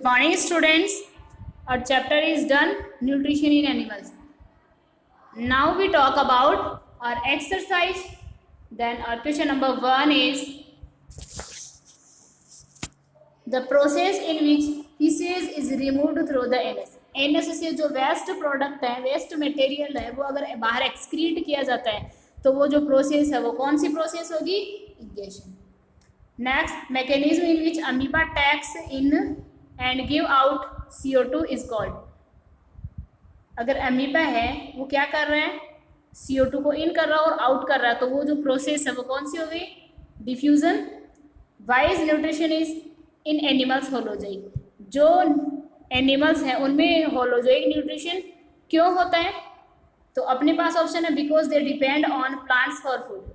Good morning, students. Our chapter is done, nutrition in animals. Now we talk about our exercise. Then our question number 1 is the process in which feces is removed through the anus. Anus से जो waste product है, waste material है, वो अगर बाहर excrete किया जाता है तो वो जो प्रोसेस है वो कौन सी प्रोसेस होगी? Ingestion. Next, mechanism in which amoeba takes in and give out CO2 is called. अगर अमीबा है वो क्या कर रहा है? CO2 को इन कर रहा है और आउट कर रहा है, तो वो जो प्रोसेस है वो कौन सी हो गई? Diffusion. Wise nutrition is in animals holozoic. जो एनिमल्स हैं उनमें होलोजोइक न्यूट्रिशन क्यों होता है? तो अपने पास ऑप्शन है because they depend on plants for food.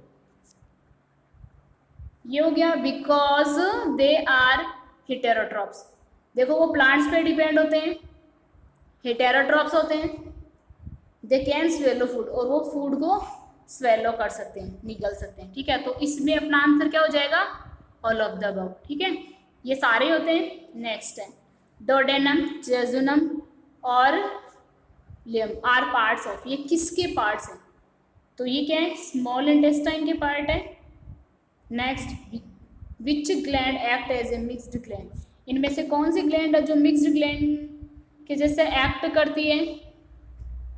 ये हो गया बिकॉज दे आर हेटेरोट्रॉप्स. देखो वो प्लांट्स पे डिपेंड होते हैं, हेटेरोट्रॉप्स होते हैं. दे कैन स्वेलो फूड, और वो फूड को स्वेलो कर सकते हैं, निगल सकते हैं. ठीक है, तो इसमें अपना आंसर क्या हो जाएगा? All of the above. ठीक है, ये सारे होते हैं. नेक्स्ट है डोडेनम, जेजुनम और लियम आर पार्ट्स ऑफ. ये किसके पार्ट्स हैं? तो ये क्या है? स्मॉल इंटेस्टाइन के पार्ट है. Next, which gland act as a mixed gland. इनमें से कौन सी ग्लैंड है जो मिक्स्ड ग्लैंड के जैसे एक्ट करती है?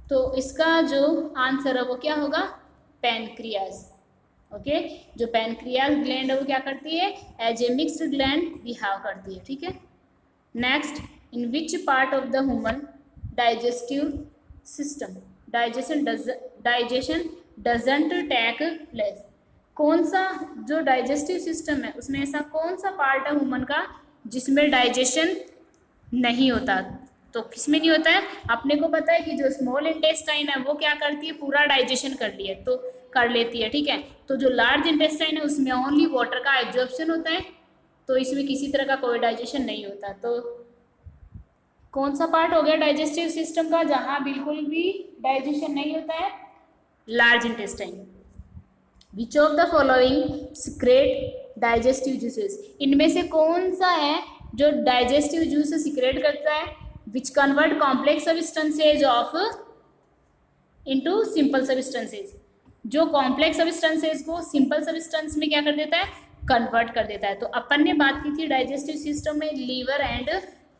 तो इसका जो आंसर है वो क्या होगा? पैनक्रियाज. ओके, जो पैनक्रियाज ग्लैंड है वो क्या करती है? As a mixed gland behave करती है. ठीक है. Next, in which part of the human digestive system digestion doesn't take place. कौन सा जो डाइजेस्टिव सिस्टम है उसमें ऐसा कौन सा पार्ट है ह्यूमन का जिसमें डाइजेशन नहीं होता? तो किसमें नहीं होता है? अपने को पता है कि जो स्मॉल इंटेस्टाइन है वो क्या करती है? पूरा डाइजेशन कर लिया तो कर लेती है. ठीक है, तो जो लार्ज इंटेस्टाइन है उसमें ओनली वाटर का एब्जॉर्प्शन होता है, तो इसमें किसी तरह का कोई डाइजेशन नहीं होता. तो कौन सा पार्ट हो गया डाइजेस्टिव सिस्टम का जहाँ बिल्कुल भी डाइजेशन नहीं होता है? Large intestine. Which of the following secrete digestive juices. इनमें से कौन सा है जो डाइजेस्टिव जूस सिक्रेट करता है? Which convert complex substances of into simple substances. जो कॉम्प्लेक्स सब्सटेंसेज को सिंपल सब्सटेंस में क्या कर देता है? कन्वर्ट कर देता है. तो अपन ने बात की थी डाइजेस्टिव सिस्टम में लीवर एंड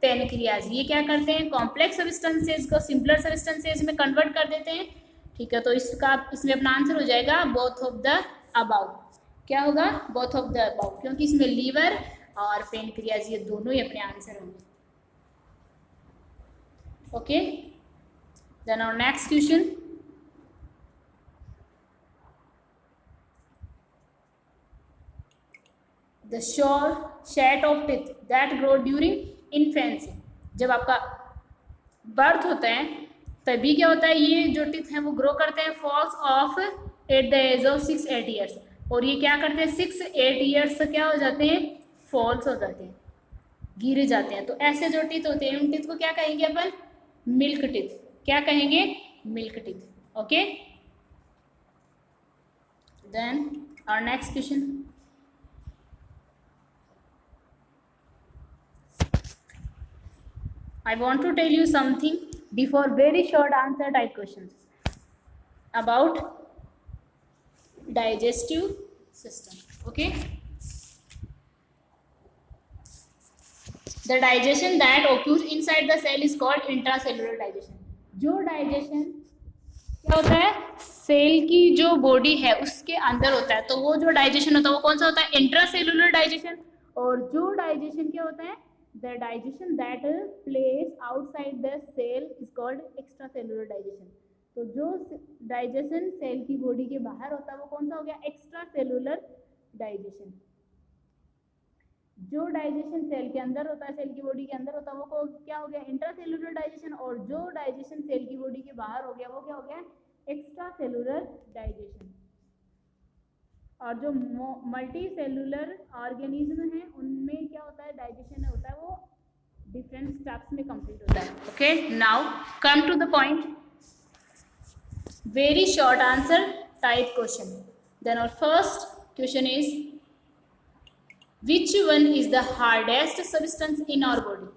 पैनक्रियाज. ये क्या करते हैं? कॉम्प्लेक्स सब्सटेंसेज को सिंपलर सब्सटेंसेज में कन्वर्ट कर देते हैं. ठीक है, तो इसमें अपना आंसर हो जाएगा बोथ ऑफ द अबाउ. क्या होगा? बोथ ऑफ द अबाउ, क्योंकि इसमें लीवर और पैनक्रियाज ये दोनों ही अपने आंसर होंगे. Okay, then our next question. The short set of teeth that grow during infancy. जब आपका बर्थ होता है तभी क्या होता है? ये जो टीथ हैं वो ग्रो करते हैं falls off at the age of 6-8 years. और ये क्या करते हैं? 6-8 ईयर्स से क्या हो जाते हैं? फॉल्स हो जाते हैं, गिरे जाते हैं. तो ऐसे जो टीथ होते हैं उन टीथ को क्या कहेंगे अपन? Milk teeth. क्या कहेंगे? Milk teeth. Okay, then our next question. I want to tell you something before very short answer type questions about digestive system. Okay, the digestion that occurs inside the cell is called intracellular digestion. जो digestion क्या होता है? Cell की जो body है उसके अंदर होता है, तो वो जो डाइजेशन होता है वो कौन सा होता है? Intracellular digestion. और जो डाइजेशन क्या होता है? The digestion that plays outside the cell is called extracellular digestion. तो जो डाइजेशन सेल की बॉडी के बाहर होता है वो कौन सा हो गया? Extracellular digestion. जो डाइजेशन सेल के अंदर होता है, सेल की बॉडी के अंदर होता है, वो क्या हो गया? Intracellular digestion. और जो डाइजेशन सेल की बॉडी के बाहर हो गया वो क्या हो गया? Extracellular digestion. और जो मल्टी सेलुलर ऑर्गेनिज्म है उनमें क्या होता है? डाइजेशन होता है वो डिफरेंट स्टेप्स में कंप्लीट होता है. Okay, now come to the point. Very short answer type question. Then our first question is Which one is the hardest substance in our body?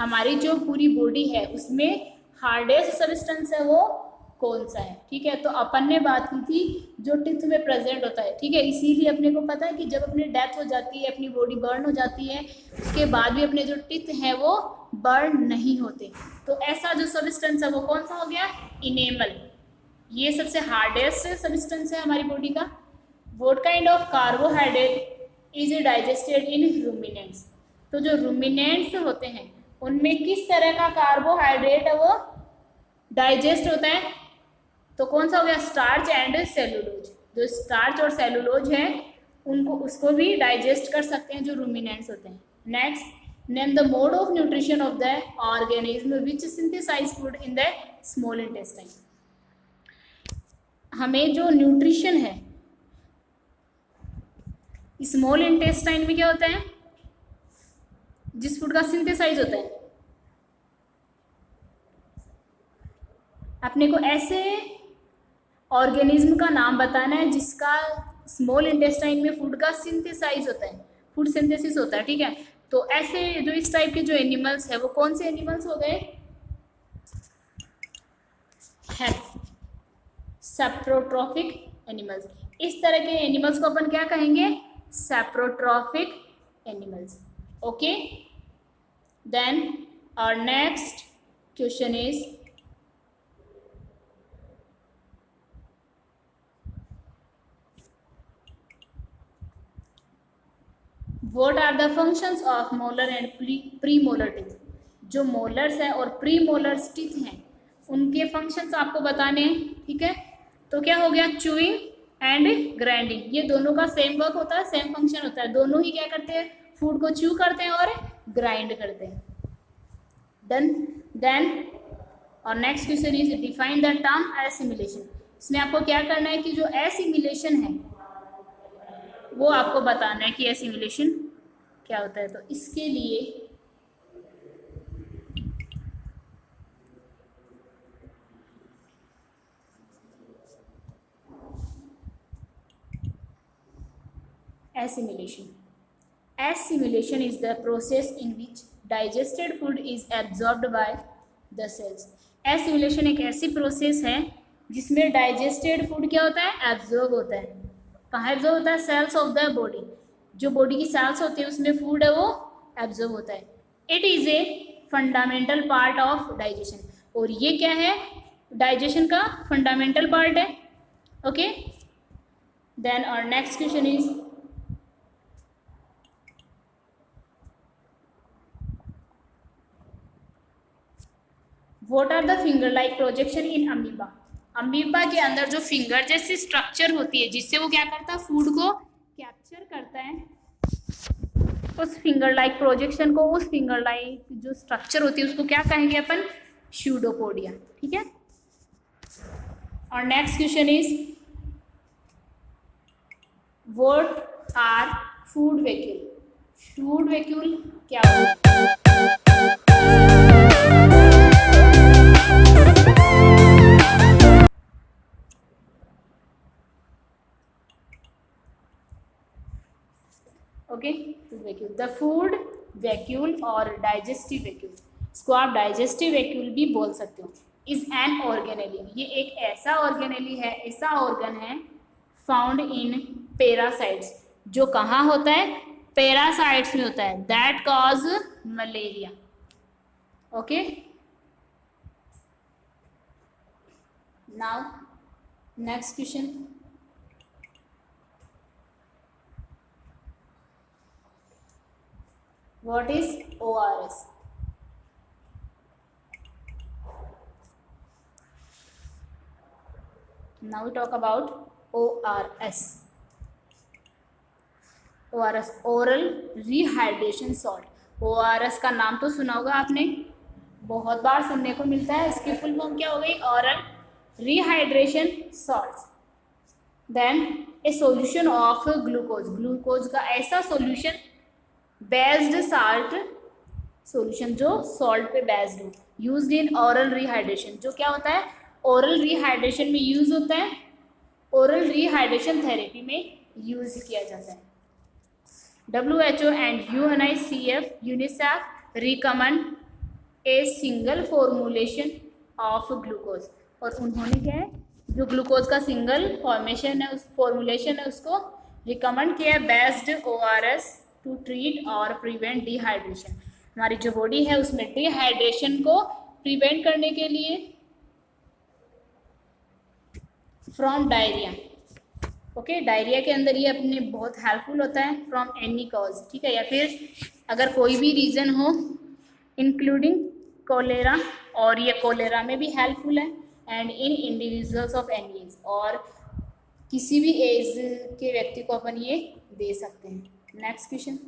हमारी जो पूरी बॉडी है उसमें हार्डेस्ट सब्सटेंस है वो कौन सा है, ठीक है। तो अपन ने बात की थी जो टिथ में प्रेजेंट होता है, ठीक है। इसीलिए अपने को पता है कि जब अपनी डेथ हो जाती है, अपनी बॉडी बर्न हो जाती है, उसके बाद भी अपने जो टिथ हैं वो बर्न नहीं होते। तो ऐसा जो सब्सटेंस है वो कौन सा हो गया, इनेमल। ये सबसे हार्डेस्ट सब्सटेंस है हमारी बॉडी का। What kind of carbohydrate is digested in ruminants. तो जो रूमिनेंट्स होते हैं उनमें किस तरह का कार्बोहाइड्रेट है वो डाइजेस्ट होता है, तो कौन सा हो गया, स्टार्च एंड सेलुलोज। जो स्टार्च और सेलुलोज है उनको उसको भी डाइजेस्ट कर सकते हैं जो रूमिनेंट्स होते हैं। Next, name the mode of nutrition of the organism which synthesise food in the small intestine. हमें जो न्यूट्रिशन है स्मॉल इंटेस्टाइन में क्या होता है, जिस फूड का सिंथेसाइज होता है, अपने को ऐसे ऑर्गेनिज्म का नाम बताना है जिसका स्मॉल इंटेस्टाइन में फूड का सिंथेसाइज होता है, फूड सिंथेसिस होता है, ठीक है। तो ऐसे जो इस टाइप के जो एनिमल्स है वो कौन से एनिमल्स हो गए, है सैप्रोट्रॉफिक एनिमल्स। इस तरह के एनिमल्स को अपन क्या कहेंगे, saprotrophic animals. Okay, then our next question is what are the functions of molar and pre molar teeth. जो मोलर्स है और प्री मोलर्स टीथ हैं उनके फंक्शंस आपको बताने हैं, ठीक है। तो क्या हो गया, चूइंग एंड ग्राइंडिंग, ये दोनों का सेम वर्क होता है, सेम फंक्शन होता है। दोनों ही क्या करते हैं, फूड को च्यू करते हैं और ग्राइंड करते हैं। डन। देन और next question is define the term assimilation. इसमें आपको क्या करना है कि जो एसिमिलेशन है वो आपको बताना है कि एसिमिलेशन क्या होता है। तो इसके लिए assimilation is the process in which digested food is absorbed by the cells। assimilation एक ऐसी प्रोसेस है जिसमें डाइजेस्टेड फूड क्या होता है, एब्जॉर्ब होता है। कहाँ एब्जॉर्ब होता है, सेल्स ऑफ द बॉडी। जो बॉडी की सेल्स होती है उसमें फूड है वो एब्जॉर्ब होता है। It is a fundamental part of digestion, और ये क्या है, डाइजेशन का फंडामेंटल पार्ट है। ओके, देन और next question is what are the finger like projection in amoeba. Amoeba के अंदर जो फिंगर जैसी स्ट्रक्चर होती है जिससे वो क्या करता है, फूड को कैप्चर करता है, उस फिंगर लाइक प्रोजेक्शन को, उस फिंगर लाइक जो स्ट्रक्चर होती है उसको क्या कहेंगे अपन, स्यूडोपोडिया, ठीक है। और next question is what are food vacuole. Food vacuole क्या होता है, okay, food vacuole. The food vacuole और डाइजेस्टिव वैक्यूल, इसको आप डाइजेस्टिव वैक्यूल भी बोल सकते हो। इज एन ऑर्गेनेली, ये एक ऐसा ऑर्गेनेली है, ऐसा ऑर्गन है फाउंड इन पैरासाइट्स, जो कहाँ होता है, पैरासाइट्स में होता है, that cause malaria. Okay, now next question, what is ORS? Now we talk about ORS. ORS, oral rehydration salt। ORS का नाम तो सुना होगा आपने, बहुत बार सुनने को मिलता है। इसकी फुल फॉर्म क्या हो गई, oral rehydration salts। Then a solution of glucose, glucose का ऐसा सॉल्यूशन, बेस्ड साल्ट सॉल्यूशन जो सॉल्ट पे बेस्ड हो, यूज्ड इन ओरल रिहाइड्रेशन, जो क्या होता है, ओरल रिहाइड्रेशन में यूज होता है, ओरल रिहाइड्रेशन थेरेपी में यूज किया जाता है। WHO and UNICEF UNICEF recommend a single formulation of glucose, और उन्होंने क्या है, जो ग्लूकोज का सिंगल फॉर्मेशन है, उस फॉर्मुलेशन है, उसको रिकमेंड किया है बेस्ड ORS टू ट्रीट और प्रिवेंट डिहाइड्रेशन। हमारी जो बॉडी है उसमें डिहाइड्रेशन को प्रिवेंट करने के लिए फ्रॉम डायरिया। ओके, डायरिया के अंदर ये अपने बहुत हेल्पफुल होता है फ्रॉम एनी कॉज, ठीक है, या फिर अगर कोई भी रीज़न हो इंक्लूडिंग कोलेरा, और ये कोलेरा में भी हेल्पफुल है, and in individuals of any as, और किसी भी एज के व्यक्ति को अपन ये दे सकते हैं। Next question,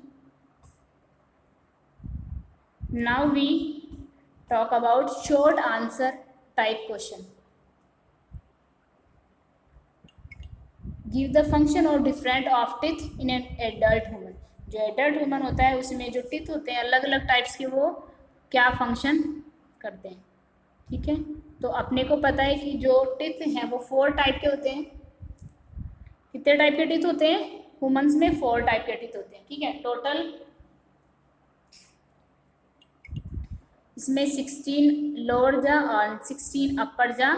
now we talk about short answer type question. Give the function और different of teeth in an adult human. जो एडल्ट ह्यूमन होता है उसमें जो टीथ होते हैं अलग अलग टाइप्स के, वो क्या फंक्शन करते हैं, ठीक है। तो अपने को पता है कि जो टीथ हैं वो 4 टाइप के होते हैं। कितने टाइप के टीथ होते हैं? ह्यूमंस में 4 टाइप के टीथ होते हैं, ठीक है। टोटल इसमें 16 लोअर जा और 16 अपर जा,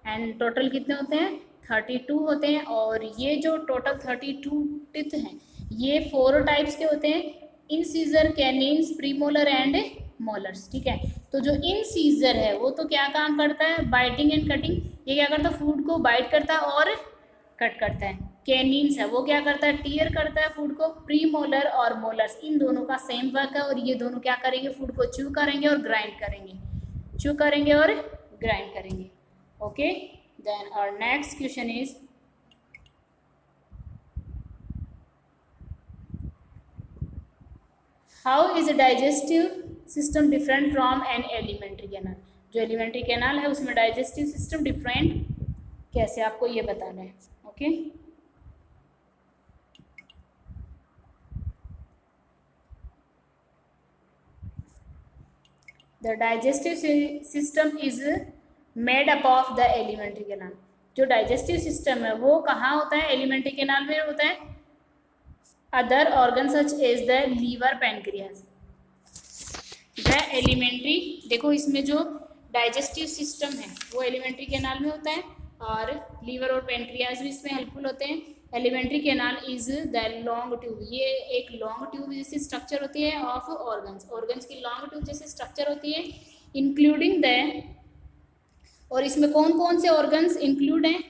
एंड टोटल कितने होते हैं? 32 होते हैं। और ये जो टोटल 32 टीथ हैं ये 4 टाइप्स के होते हैं, इंसीजर, कैनिन्स, प्रीमोलर एंड मोलर्स, ठीक है। तो जो इंसीजर है वो तो क्या काम करता है? Biting and cutting. ये क्या करता है? फूड को बाइट करता है और कट करता है। कैनिन्स है वो क्या करता है? टीयर करता है फूड को। प्रीमोलर और मोलर्स, इन दोनों का सेम वर्क है, और ये दोनों क्या करेंगे? फूड को च्यू करेंगे और ग्राइंड करेंगे, च्यू करेंगे और ग्राइंड करेंगे। Okay, then our next question is, how is digestive system different from an alimentary canal. जो एलिमेंट्री कैनाल है उसमें डाइजेस्टिव सिस्टम डिफरेंट कैसे, आपको ये बताना है। Okay, the digestive system is made up of the alimentary canal. जो digestive system है वो कहाँ होता है? एलिमेंट्री कैनाल में होता है। Other organ such as the liver, pancreas. The alimentary, देखो इसमें जो डाइजेस्टिव सिस्टम है वो एलिमेंट्री कैनाल में होता है, और लीवर और पैनक्रियाज भी इसमें हेल्पफुल होते हैं। Alimentary canal is the long tube, ये एक लॉन्ग ट्यूब जैसी स्ट्रक्चर होती है ऑफ ऑर्गन्स, ऑर्गन्स की लॉन्ग ट्यूब जैसी स्ट्रक्चर होती है, इंक्लूडिंग द, और इसमें कौन कौन से ऑर्गन्स इंक्लूड हैं?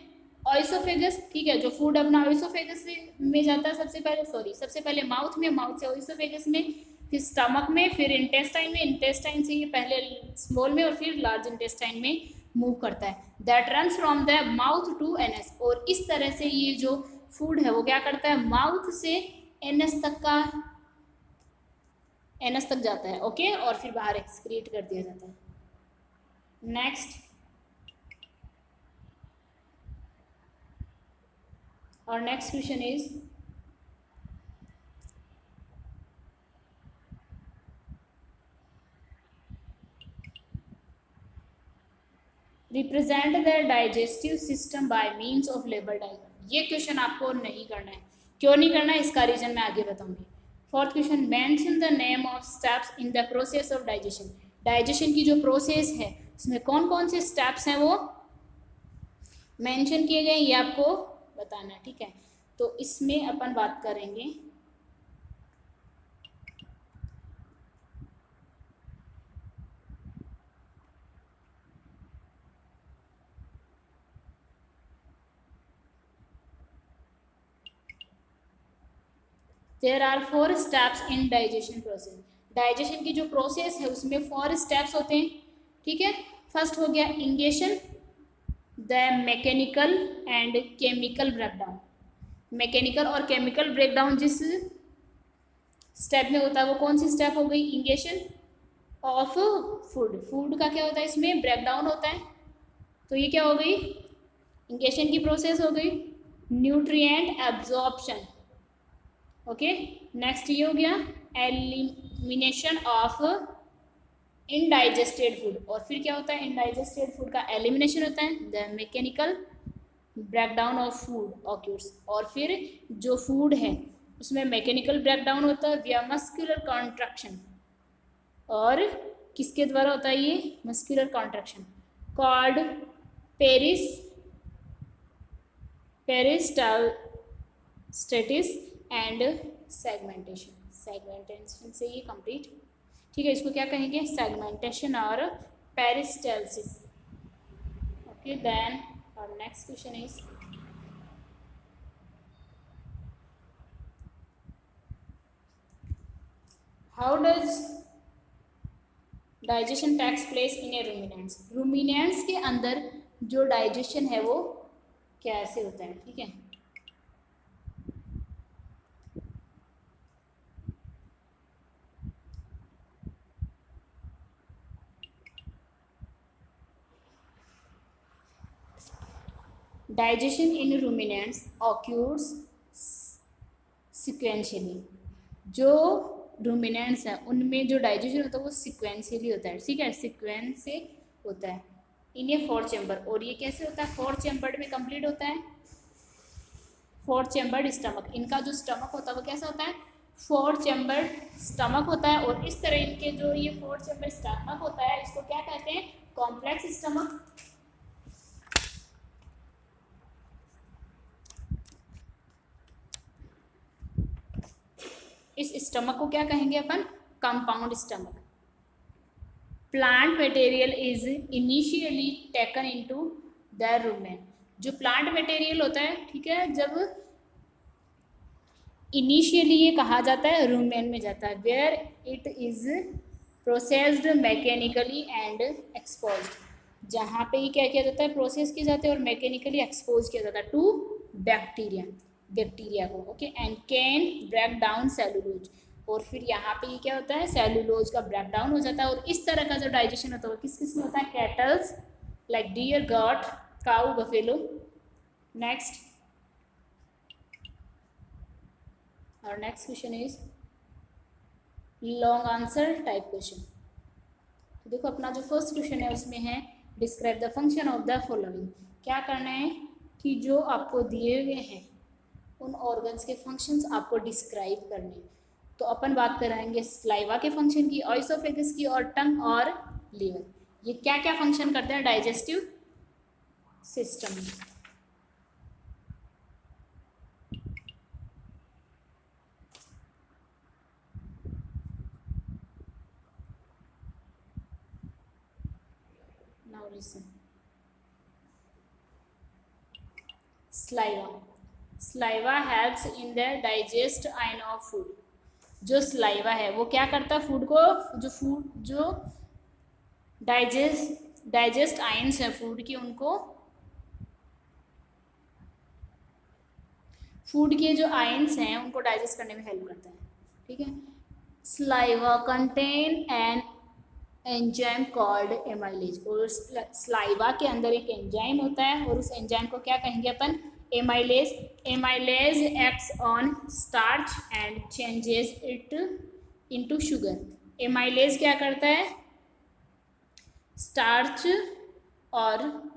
ऑइसोफेगस, ठीक है, जो फूड अपना ऑइसोफेगस में जाता है सबसे पहले माउथ में, माउथ से ऑइसोफेगस में, फिर स्टमक में, फिर इंटेस्टाइन में, इंटेस्टाइन से ये पहले स्मॉल में और फिर लार्ज इंटेस्टाइन में मूव करता है। That runs from the mouth to anus, और इस तरह से ये जो फूड है वो क्या करता है? माउथ से एनएस तक जाता है। ओके, और फिर बाहर एक्सक्रीट कर दिया जाता है। नेक्स्ट, और next question is, represent the digestive system by means of label diagram. ये क्वेश्चन आपको नहीं करना है। क्यों नहीं करना है इसका रीजन मैं आगे बताऊंगी। 4th question, mention the name of steps in the process of digestion. Digestion की जो प्रोसेस है उसमें कौन कौन से स्टेप्स हैं वो मेंशन किए गए, ये आपको बताना है, ठीक है। तो इसमें अपन बात करेंगे there are 4 steps in digestion process. Digestion की जो प्रोसेस है उसमें 4 स्टेप्स होते हैं, ठीक है। फर्स्ट हो गया ingestion, the mechanical and chemical breakdown. Mechanical और केमिकल ब्रेकडाउन जिस स्टेप में होता है वो कौन सी स्टेप हो गई? Ingestion of food. फूड का क्या होता है? इसमें ब्रेकडाउन होता है, तो ये क्या हो गई? इंगेशन की प्रोसेस हो गई। Nutrient absorption, okay. नेक्स्ट ये हो गया एलिमिनेशन ऑफ इनडाइजेस्टेड फूड, और फिर क्या होता है? इनडाइजेस्टेड फूड का एलिमिनेशन होता है। The mechanical breakdown of food occurs, और फिर जो फूड है उसमें मैकेनिकल ब्रेकडाउन होता है विया मस्कुलर कॉन्ट्रैक्शन, और किसके द्वारा होता है ये muscular contraction, called peristalsis and segmentation से ये कंप्लीट, ठीक है। इसको क्या कहेंगे, सेगमेंटेशन और पेरिस्टालसिस। ओके, देन और next question is how does digestion takes place in a ruminants. Ruminants के अंदर जो डाइजेशन है वो कैसे होता है, ठीक है। Digestion in ruminants occurs sequentially. जो रूमिनेंट्स हैं उनमें जो डाइजेशन होता है वो सिक्वेंशियली होता है, ठीक है, सीक्वेंस से होता है इन ए 4 चैम्बर। और ये कैसे होता है, 4 चैम्बर्ड में कंप्लीट होता है। 4 चैम्बर्ड स्टमक, इनका जो स्टमक होता है वो कैसा होता है, 4 चैम्बर्ड स्टमक होता है। और इस तरह इनके जो ये 4 चैम्बर स्टमक होता है इसको क्या कहते हैं, कॉम्प्लेक्स स्टमक। इस स्टमक को क्या कहेंगे अपन, compound stomach. Plant material is initially taken into the rumen. जो प्लांट मटेरियल होता है, ठीक है, जब इनिशियली ये कहा जाता है रूमेन में जाता है, where it is processed mechanically and exposed. जहाँ पे ये क्या किया जाता है, प्रोसेस किया जाता है और मैकेनिकली एक्सपोज किया जाता है टू बैक्टीरिया को। Okay, and can break down cellulose. और फिर यहाँ पे ये क्या होता है, सेलुलोज का ब्रेक डाउन हो जाता है। और इस तरह का जो डाइजेशन होता है वो किस किस में होता है, cattles like deer, goat, cow, buffalo. Next, और next question is long answer type question. तो देखो अपना जो फर्स्ट क्वेश्चन है उसमें है describe the function of the following. क्या करना है कि जो आपको दिए हुए हैं उन ऑर्गन्स के फंक्शंस आपको डिस्क्राइब करने हैं। तो अपन बात कराएंगे स्लाइवा के फंक्शन की, ऑइसोफेगस की, और टंग और लीवर। ये क्या क्या फंक्शन करते हैं डाइजेस्टिव सिस्टम में। Now listen, saliva helps in the digest आइन ऑफ फूड। जो स्लाइवा है वो क्या करता है, फूड को, जो डाइजेस्ट आइन्स है फूड की, उनको, फूड के जो आइन्स हैं उनको डाइजेस्ट करने में हेल्प करता है, ठीक है। Saliva contain an enzyme called amylase. और स्लाइवा के अंदर एक एंजाइम होता है और उस एंजाइम को क्या कहेंगे अपन, amylase. Amylase acts on starch and changes it into sugar. Amylase क्या करता है, स्टार्च, और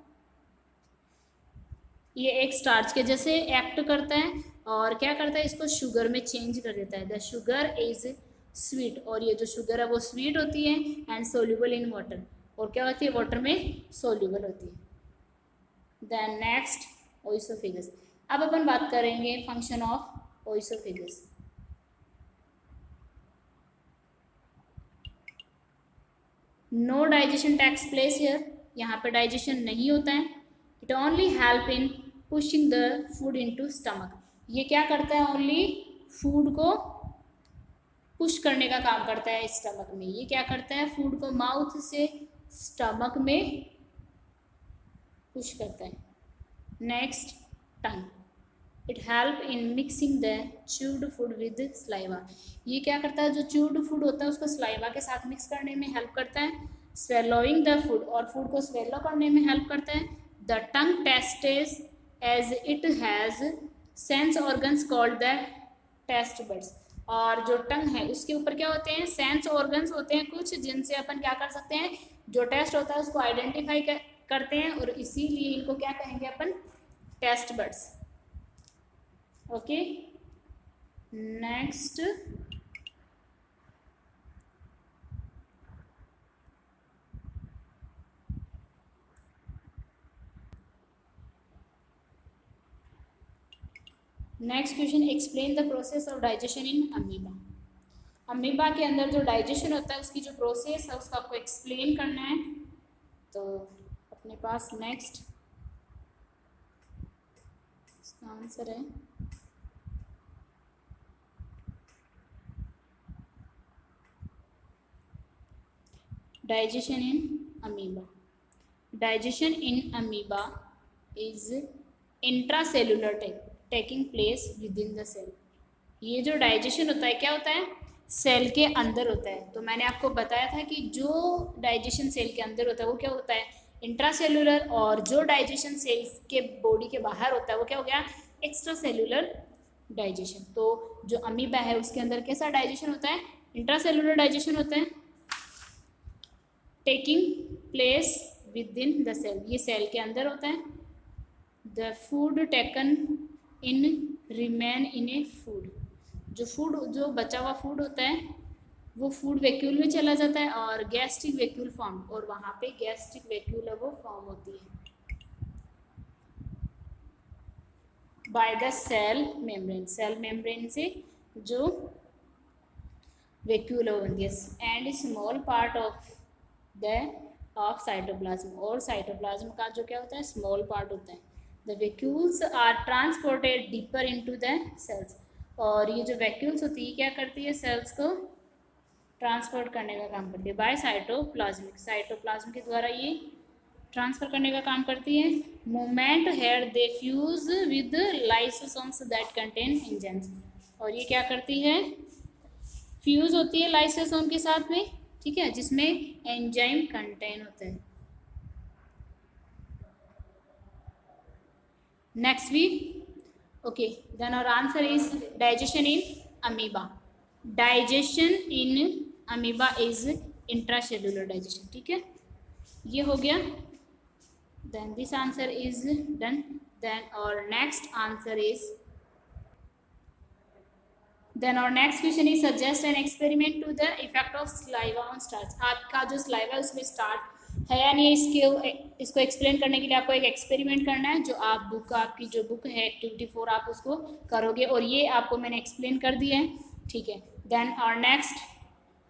ये एक स्टार्च के जैसे एक्ट करता है और क्या करता है, इसको शुगर में चेंज कर देता है। The sugar is sweet. और ये जो शुगर है वो स्वीट होती है एंड सोल्यूबल इन वाटर। और क्या होती है, वाटर में सोल्यूबल होती है। Then next, oesophagus. अब अपन बात करेंगे function of oesophagus. No digestion takes place here. यहाँ पे डाइजेशन नहीं होता है। It only help in pushing the food into stomach. ये क्या करता है, ओनली फूड को पुश करने का काम करता है स्टमक में। ये क्या करता है, फूड को माउथ से स्टमक में पुश करता है। Next, tongue. It help in mixing the chewed food with saliva. ये क्या करता है, जो च्यूड फूड होता है उसको स्लाइवा के साथ मिक्स करने में हेल्प करता है। स्वेलोइंग द फूड, और फूड को स्वेलो करने में हेल्प करता है। The tongue tastes as it has sense organs called the taste buds. और जो टंग है उसके ऊपर क्या होते हैं, सेंस ऑर्गन्स होते हैं कुछ, जिनसे अपन क्या कर सकते हैं, जो टेस्ट होता है उसको आइडेंटिफाई करते हैं। और इसीलिए इनको क्या कहेंगे अपन, taste buds. Okay, next, next question, explain the process of digestion in amoeba. Amoeba के अंदर जो डाइजेशन होता है उसकी जो प्रोसेस है उसका आपको एक्सप्लेन करना है। तो अपने पास नेक्स्ट इसका आंसर है digestion in amoeba. Digestion in amoeba is intracellular taking place within the cell. ये जो डाइजेशन होता है क्या होता है, सेल के अंदर होता है। तो मैंने आपको बताया था कि जो डाइजेशन सेल के अंदर होता है वो क्या होता है, इंट्रासेलुलर, और जो डाइजेशन सेल्स के बॉडी के बाहर होता है वो क्या हो गया, एक्स्ट्रा सेलुलर डाइजेशन। तो जो अमीबा है उसके अंदर कैसा डाइजेशन होता है, इंट्रासेलुलर डाइजेशन होता है, taking place within the cell, ये सेल के अंदर होता है। The food taken in remain in a food, जो बचा हुआ फूड होता है वो फूड वैक्यूल में चला जाता है और गैस्ट्रिक वैक्यूल फॉर्म, और वहाँ पे गैस्ट्रिक वैक्यूल है वो फॉर्म होती है by the cell membrane, cell membrane से जो वैक्यूल होती है, and small part of cytoplasm, और साइटोप्लाज्म का जो क्या होता है, स्मॉल पार्ट होता है। The vacuoles are transported deeper into the cells, और ये जो वैक्यूल्स होती है क्या करती है, सेल्स को ट्रांसपोर्ट करने का काम करती है बाय साइटोप्लाज्म के द्वारा ये ट्रांसफर करने का काम करती है। Movement here they fuse with lysosomes that contain enzymes, और ये क्या करती है, फ्यूज होती है लाइसोसोम के साथ में, ठीक है, जिसमें एंजाइम कंटेन होते हैं। Next we okay, then our answer is digestion in amoeba. Digestion in amoeba is intracellular digestion, ठीक है, ये हो गया। Then this answer is done. Then और next answer is Then our next question is suggest an experiment to the effect of saliva on starch. आपका जो saliva है उसमें starch है या नहीं, इसको एक्सप्लेन करने के लिए आपको एक एक्सपेरिमेंट करना है, जो आप आपकी जो बुक है एक्टिविटी 4 आप उसको करोगे, और ये आपको मैंने एक्सप्लेन कर दिया है, ठीक है। Then our next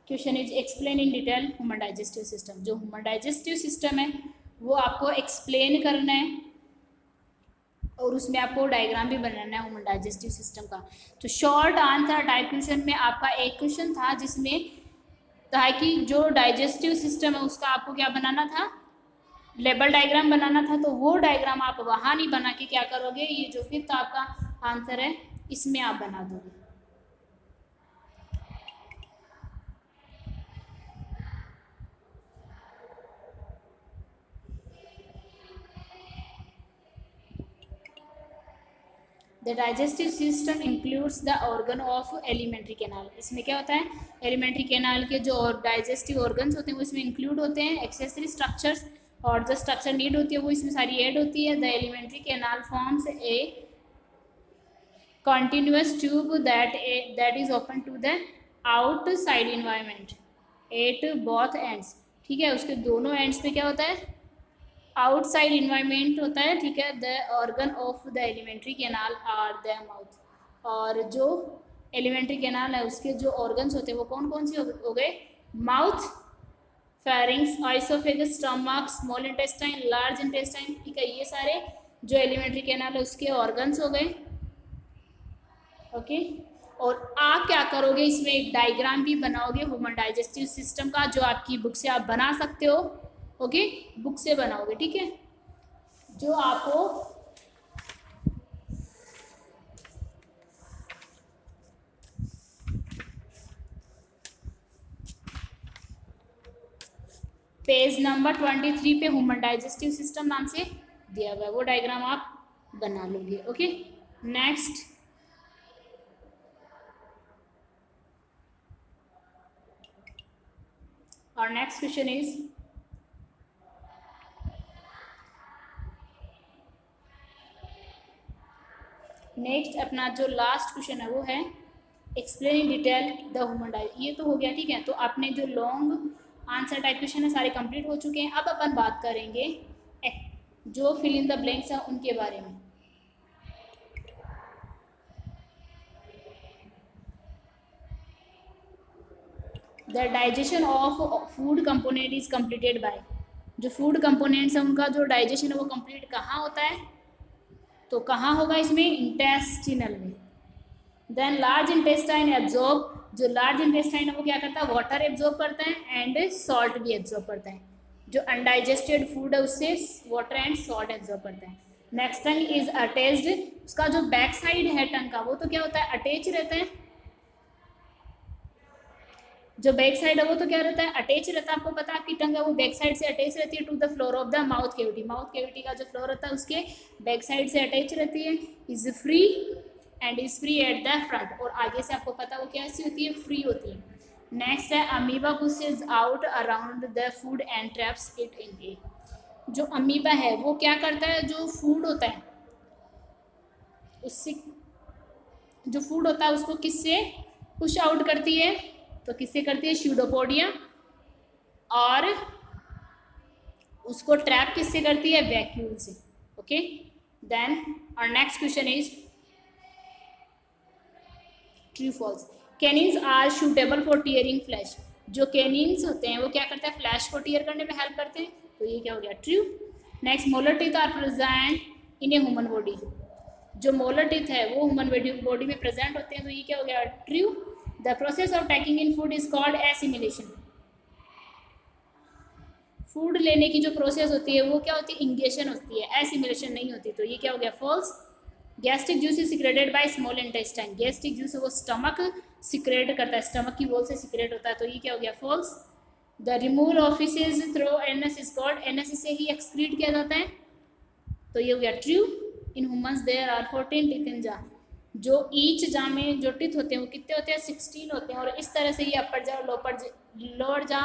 question is explain in detail human digestive system. जो ह्यूमन डाइजेस्टिव सिस्टम है वो आपको एक्सप्लेन करना है, और उसमें आपको डायग्राम भी बनाना है ह्यूमन डाइजेस्टिव सिस्टम का। तो शॉर्ट आंसर टाइप क्वेश्चन में आपका एक क्वेश्चन था जिसमें था कि जो डाइजेस्टिव सिस्टम है उसका आपको क्या बनाना था, लेबल डायग्राम बनाना था। तो वो डायग्राम आप वहाँ नहीं बना के क्या करोगे, ये जो फिफ्थ आपका आंसर है इसमें आप बना दोगे। The digestive system includes the organ of alimentary canal. इसमें क्या होता है, एलिमेंट्री कैनाल के जो डाइजेस्टिव ऑर्गन्स होते हैं वो इसमें इंक्लूड होते हैं। एक्सेसरी स्ट्रक्चर्स, और जो स्ट्रक्चर नीड होती है वो इसमें सारी ऐड होती है। The alimentary canal forms a continuous tube that is open to the outside environment at both ends, ठीक है, उसके दोनों एंड्स पे क्या होता है, आउटसाइड इन्वायरमेंट होता है, ठीक है। The organ of the alimentary canal are the mouth, और जो एलिमेंट्री कैनाल है उसके जो ऑर्गन्स होते हैं वो कौन कौन से हो गए, mouth, pharynx, oesophagus, stomach, small intestine, large intestine, ठीक है, ये सारे जो एलिमेंट्री कैनाल है उसके ऑर्गन्स हो गए, ओके। और आप क्या करोगे, इसमें एक डायग्राम भी बनाओगे ह्यूमन डाइजेस्टिव सिस्टम का, जो आपकी बुक से आप बना सकते हो, ओके, बुक से बनाओगे, ठीक है, जो आपको पेज नंबर 23 पे ह्यूमन डाइजेस्टिव सिस्टम नाम से दिया हुआ है, वो डायग्राम आप बना लोगे, ओके। नेक्स्ट और नेक्स्ट क्वेश्चन इज नेक्स्ट अपना जो लास्ट क्वेश्चन है वो है explain in detail the human digest. ये तो हो गया, ठीक है, तो आपने जो लॉन्ग आंसर टाइप क्वेश्चन है सारे कंप्लीट हो चुके हैं। अब अपन बात करेंगे जो फिल इन द ब्लैंक्स है उनके बारे में। The digestion of food component is completed by, जो फूड कंपोनेंट्स हैं उनका जो डाइजेशन है वो कंप्लीट कहाँ होता है, तो कहाँ होगा इसमें, इंटेस्टिनल में। देन लार्ज इंटेस्टाइन एब्जॉर्ब, जो लार्ज इंटेस्टाइन है वो क्या करता है, वाटर एब्जॉर्ब करता है एंड सॉल्ट भी एब्जॉर्ब करता है। जो अनडाइजेस्टेड फूड है उससे वाटर एंड सॉल्ट एब्जॉर्ब करता है। नेक्स्ट टंग इज अटैच्ड, उसका जो बैक साइड है टंग का वो तो क्या होता है, अटैच रहता है। जो बैक साइड है वो तो क्या रहता है, अटैच रहता है। आपको पता है आपकी टंग है वो बैक साइड से अटैच रहती है to the floor of the mouth cavity, mouth cavity का जो फ्लोर रहता है उसके बैक साइड से अटैच रहती है। Is free and is free at the front, और आगे से आपको पता है वो कैसी होती है, फ्री होती है। नेक्स्ट है amoeba pushes out around the food and traps it in a, जो अमीबा है वो क्या करता है, जो फूड होता है उससे, जो फूड होता है उसको किससे पुश आउट करती है, तो किससे करती है, स्यूडोपोडिया, और उसको ट्रैप किससे करती है, वैक्यूल से। ओके, देन और next question is true false. Canines are suitable for tearing flesh, जो कैनिन्स होते हैं वो क्या करते हैं, फ्लैश को टीयर करने में हेल्प करते हैं, तो ये क्या हो गया, true. Next, molar teeth are present in a human body, जो मोलर टीथ है वो ह्यूमन बॉडी में प्रेजेंट होते हैं, तो ये क्या हो गया, true. The process of taking in food is called assimilation, food लेने की जो प्रोसेस होती है वो क्या होती है, इंगेशन होती है, एसिमिलेशन नहीं होती, तो ये क्या हो गया, false. Gastric juice is secreted by small intestine, gastric juice वो स्टमक सिक्रेट करता है, स्टमक की वॉल से सिक्रेट होता है, तो ये क्या हो गया, false. The removal of faeces through anus is called, anus से ही एक्सक्रीट किया जाता है, तो ये हो गया true. In humans there are 14 teeth in jaw, जो ईच जा में जो टीथ होते हैं वो कितने होते हैं, 16 होते हैं, और इस तरह से ये अपर जा लोअर जा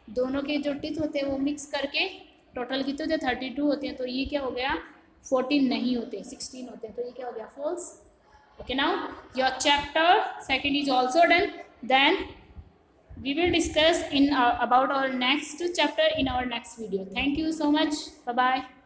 दोनों के जो टीथ होते हैं वो मिक्स करके टोटल कितने होते हैं, 32 होते हैं, तो ये क्या हो गया, 14 नहीं होते, 16 होते हैं, तो ये क्या हो गया, false. Okay, now your chapter second is also done, then we will discuss in about our next chapter in our next video. Thank you so much. Bye bye.